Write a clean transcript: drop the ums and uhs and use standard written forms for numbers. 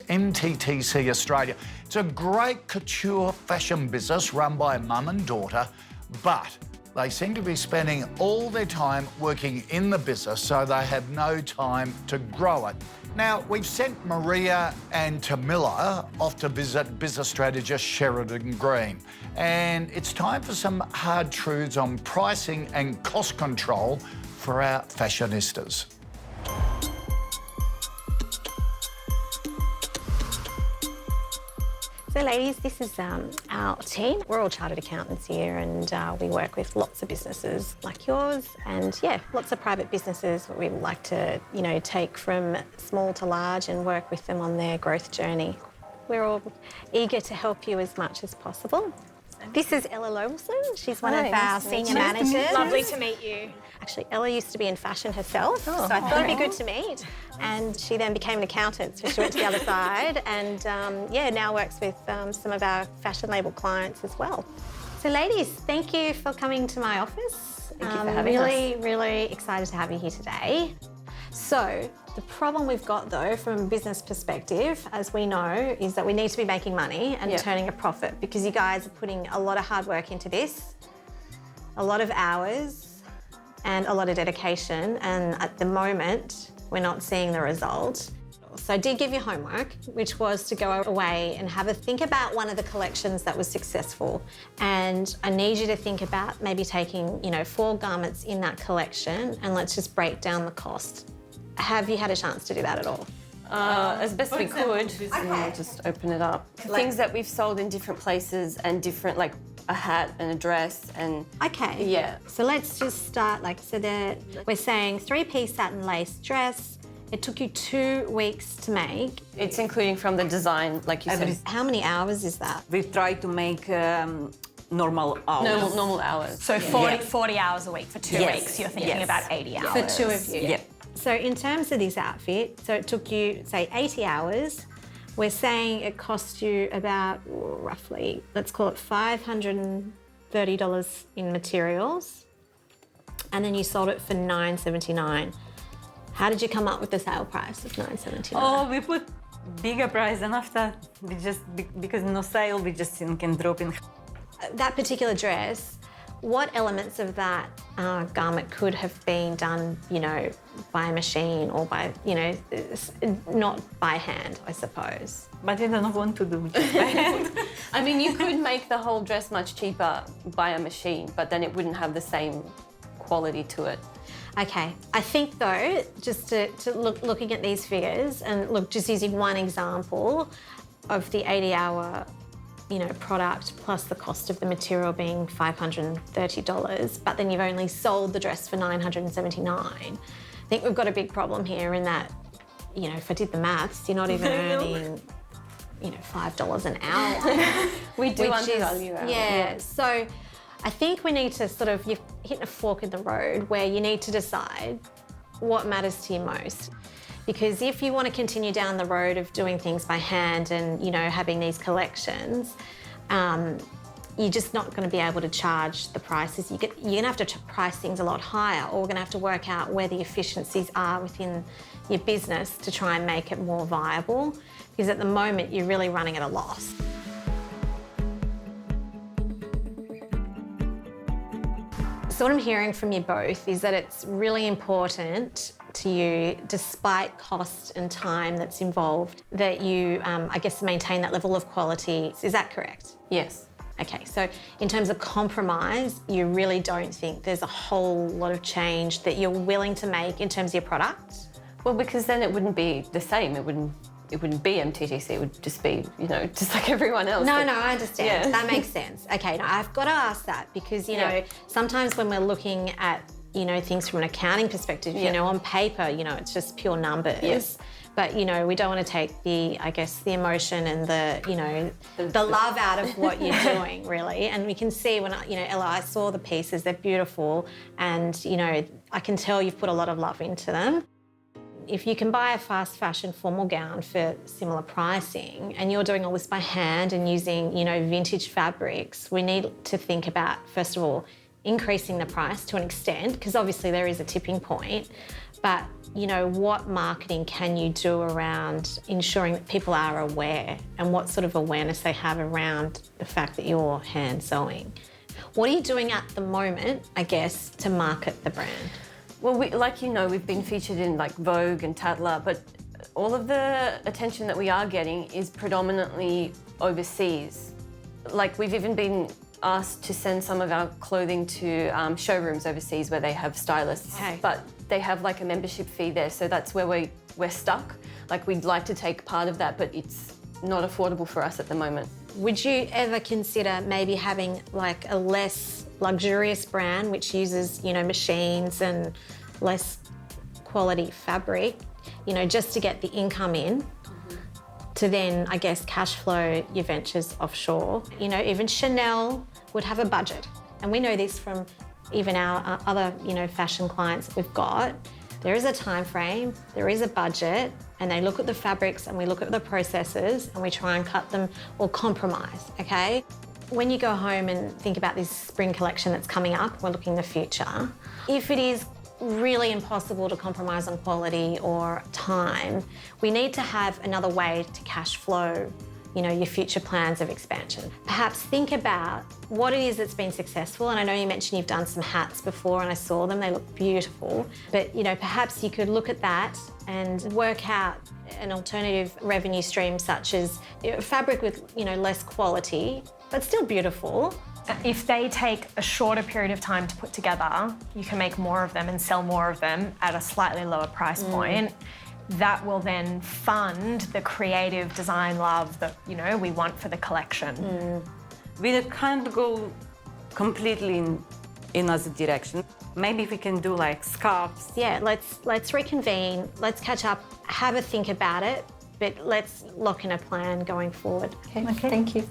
MTTC Australia. It's a great couture fashion business run by a mum and daughter, but they seem to be spending all their time working in the business, so they have no time to grow it. Now, we've sent Maria and Tamila off to visit business strategist Sheridan Green, and it's time for some hard truths on pricing and cost control for our fashionistas. So ladies, this is our team. We're all chartered accountants here, and we work with lots of businesses like yours, and yeah, lots of private businesses we like to, take from small to large and work with them on their growth journey. We're all eager to help you as much as possible. This is Ella Lowelson. She's one of our senior managers. Lovely to meet you. Actually, Ella used to be in fashion herself, so I thought it'd be good to meet. And she then became an accountant, so she went to the other side, and now works with some of our fashion label clients as well. So ladies, thank you for coming to my office. Thank you for having us. Really excited to have you here today. So the problem we've got though, from a business perspective, as we know, is that we need to be making money and turning a profit, because you guys are putting a lot of hard work into this, a lot of hours and a lot of dedication, and at the moment we're not seeing the result. So I did give you homework, which was to go away and have a think about one of the collections that was successful. And I need you to think about maybe taking, 4 garments in that collection, and let's just break down the cost. Have you had a chance to do that at all? As best we could. Okay. Just open it up. Things that we've sold in different places and different, like a hat and a dress and... Okay. Yeah. So let's just start, we're saying 3-piece satin lace dress. It took you 2 weeks to make. It's including from the design, like you said. How many hours is that? We try to make normal hours. Normal hours. So 40 hours a week for 2 weeks. You're thinking about 80 hours. For 2 of you? Yeah. So in terms of this outfit, so it took you, say, 80 hours. We're saying it cost you about, roughly, let's call it $530 in materials, and then you sold it for $979. How did you come up with the sale price of $979? Oh, we put bigger price, and after we just, because no sale, we just can drop in. That particular dress, what elements of that garment could have been done, by a machine or by, not by hand, I suppose? But I don't want to do it by hand. I mean, you could make the whole dress much cheaper by a machine, but then it wouldn't have the same quality to it. Okay, I think though, just to looking at these figures, and look, just using one example of the 80-hour product plus the cost of the material being $530, but then you've only sold the dress for $979. I think we've got a big problem here in that, if I did the maths, you're not even earning, $5 an hour. We do undervalue our Yeah, so I think we need to you're hitting a fork in the road where you need to decide what matters to you most. Because if you want to continue down the road of doing things by hand and, having these collections, you're just not going to be able to charge the prices. You're going to have to price things a lot higher, or we're going to have to work out where the efficiencies are within your business to try and make it more viable. Because at the moment, you're really running at a loss. So what I'm hearing from you both is that it's really important to you, despite cost and time that's involved, that you, maintain that level of quality. Is that correct? Yes. Okay, so in terms of compromise, you really don't think there's a whole lot of change that you're willing to make in terms of your product? Well, because then it wouldn't be the same. It wouldn't be MTTC. It would just be, just like everyone else. No, I understand. Yeah. That makes sense. Okay, now I've got to ask that because, sometimes when we're looking at, things from an accounting perspective, on paper, it's just pure numbers. Yes. But, we don't want to take the emotion and the love out of what you're doing, really. And we can see when, Ella, I saw the pieces, they're beautiful. And, I can tell you've put a lot of love into them. If you can buy a fast fashion formal gown for similar pricing and you're doing all this by hand and using, vintage fabrics, we need to think about, first of all, increasing the price to an extent, because obviously there is a tipping point, but you know, what marketing can you do around ensuring that people are aware and what sort of awareness they have around the fact that you're hand sewing? What are you doing at the moment, I guess, to market the brand? Well, like you know, we've been featured in like Vogue and Tatler, but all of the attention that we are getting is predominantly overseas. Like we've even been asked to send some of our clothing to showrooms overseas where they have stylists, but they have like a membership fee there, so that's where we're stuck. Like we'd like to take part of that, but it's not affordable for us at the moment. Would you ever consider maybe having like a less luxurious brand which uses, you know, machines and less quality fabric, you know, just to get the income in, to then, I guess, cash flow your ventures offshore? You know, even Chanel would have a budget. And we know this from even our other, you know, fashion clients that we've got. There is a time frame, there is a budget, and they look at the fabrics and we look at the processes and we try and cut them or compromise, okay? When you go home and think about this spring collection that's coming up, we're looking in the future, if it is really impossible to compromise on quality or time, we need to have another way to cash flow, you know, your future plans of expansion. Perhaps think about what it is that's been successful. And I know you mentioned you've done some hats before and I saw them, they look beautiful. But, you know, perhaps you could look at that and work out an alternative revenue stream such as fabric with, you know, less quality, but still beautiful. If they take a shorter period of time to put together, you can make more of them and sell more of them at a slightly lower price point. That will then fund the creative design love that, you know, we want for the collection. We can't go completely in another direction. Maybe we can do like scarves. Yeah, let's reconvene, let's catch up, have a think about it, but let's lock in a plan going forward. Okay. Thank you.